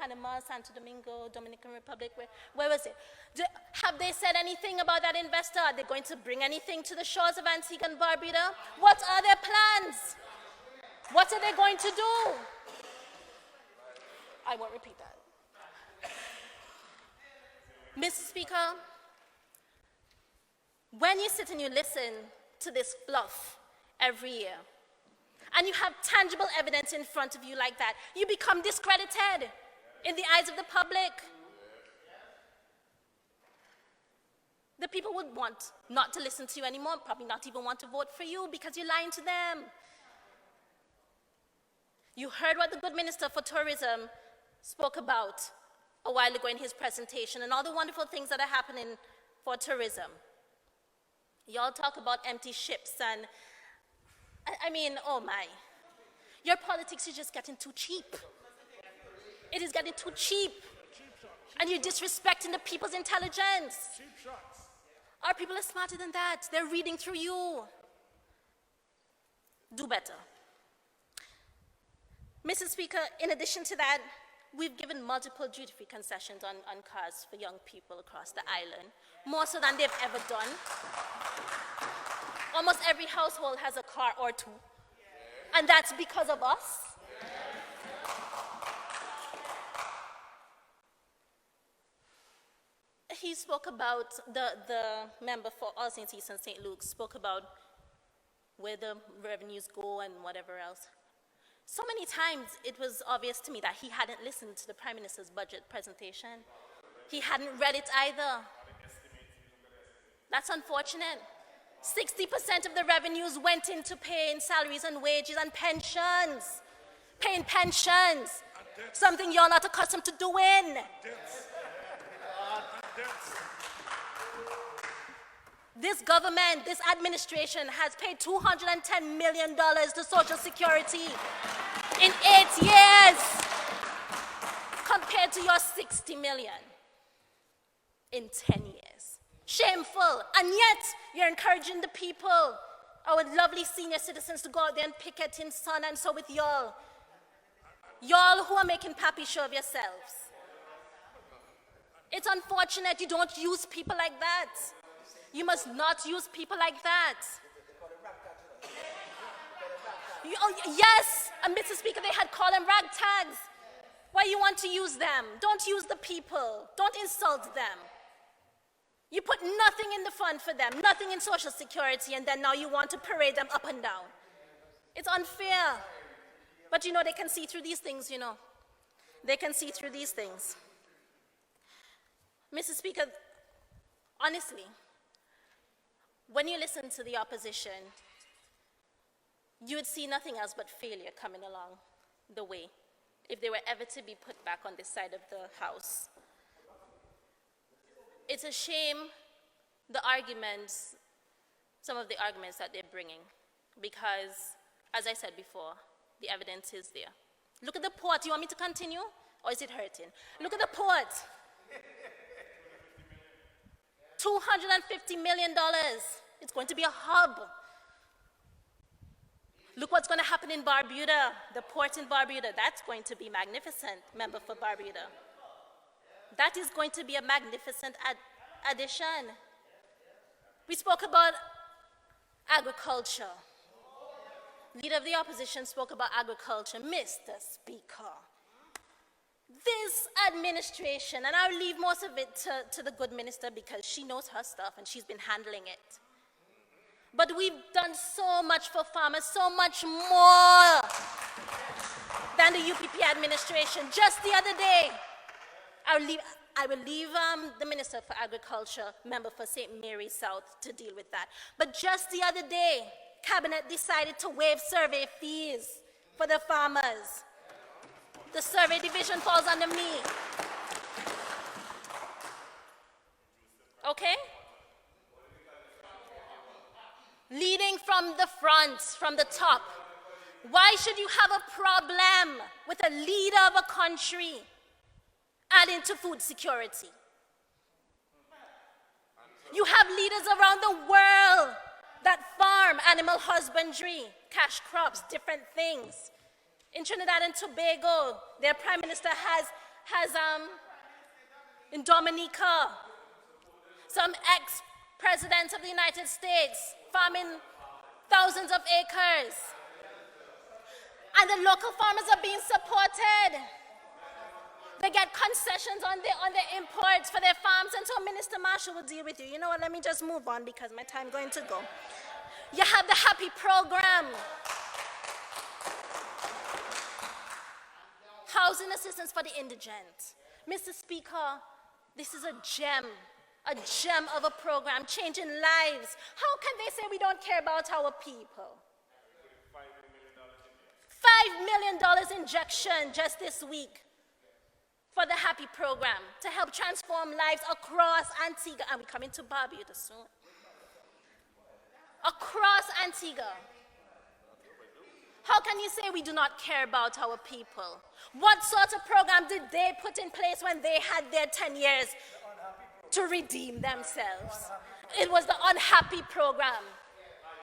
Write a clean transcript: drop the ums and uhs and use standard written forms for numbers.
Panama, Santo Domingo, Dominican Republic, where was it? Have they said anything about that investor? Are they going to bring anything to the shores of Antigua and Barbuda? What are their plans? What are they going to do? I won't repeat that. Mr. Speaker, when you sit and you listen to this fluff every year, and you have tangible evidence in front of you like that, you become discredited in the eyes of the public. The people would want not to listen to you anymore, probably not even want to vote for you because you're lying to them. You heard what the good Minister for Tourism spoke about a while ago in his presentation and all the wonderful things that are happening for tourism. Y'all talk about empty ships and, I mean, oh my. Your politics is just getting too cheap. It is getting too cheap. And you're disrespecting the people's intelligence. Our people are smarter than that. They're reading through you. Do better. Mr. Speaker, in addition to that, we've given multiple duty-free concessions on cars for young people across the island, more so than they've ever done. Almost every household has a car or two, and that's because of us. He spoke about, the member for All Saints East and St. Luke's spoke about where the revenues go and whatever else. So many times it was obvious to me that he hadn't listened to the Prime Minister's budget presentation. He hadn't read it either. That's unfortunate. 60% of the revenues went into paying salaries and wages and pensions. Paying pensions. Something you're not accustomed to doing. This government, this administration has paid $210 million to Social Security in 8 years, compared to your $60 million in 10 years. Shameful. And yet, you're encouraging the people, our lovely senior citizens, to go out there and picket in sun, and so with y'all. Y'all who are making pappy show of yourselves. It's unfortunate you don't use people like that. You must not use people like that. Yes, Mr. Speaker, they had called them ragtags. Why you want to use them? Don't use the people. Don't insult them. You put nothing in the fund for them, nothing in Social Security, and then now you want to parade them up and down. It's unfair. But you know, they can see through these things, you know. They can see through these things. Mr. Speaker, honestly, when you listen to the opposition, you would see nothing else but failure coming along the way if they were ever to be put back on this side of the House. It's a shame some of the arguments that they're bringing, because, as I said before, the evidence is there. Look at the port. You want me to continue, or is it hurting? Look at the port. $250 million. It's going to be a hub. Look what's going to happen in Barbuda, the port in Barbuda. That's going to be magnificent, member for Barbuda. That is going to be a magnificent addition. We spoke about agriculture. Leader of the opposition spoke about agriculture. Mr. Speaker, this administration, and I'll leave most of it to the good minister because she knows her stuff and she's been handling it. But we've done so much for farmers, so much more than the UPP administration. Just the other day, I will leave the Minister for Agriculture, member for St. Mary's South, to deal with that. But just the other day, Cabinet decided to waive survey fees for the farmers. The survey division falls under me. Okay? Leading from the front, from the top. Why should you have a problem with a leader of a country adding to food security? You have leaders around the world that farm animal husbandry, cash crops, different things. In Trinidad and Tobago, their prime minister has has, in Dominica, some ex-presidents of the United States farming thousands of acres. And the local farmers are being supported. They get concessions on their imports for their farms, and so Minister Marshall will deal with you. You know what, let me just move on because my time's going to go. You have the Happy program. Housing assistance for the indigent. Mr. Speaker, this is a gem of a program, changing lives. How can they say we don't care about our people? $5 million injection just this week for the Happy program to help transform lives across Antigua, and we're coming to Barbuda soon. Across Antigua. How can you say we do not care about our people? What sort of program did they put in place when they had their 10 years to redeem themselves? It was the Unhappy program.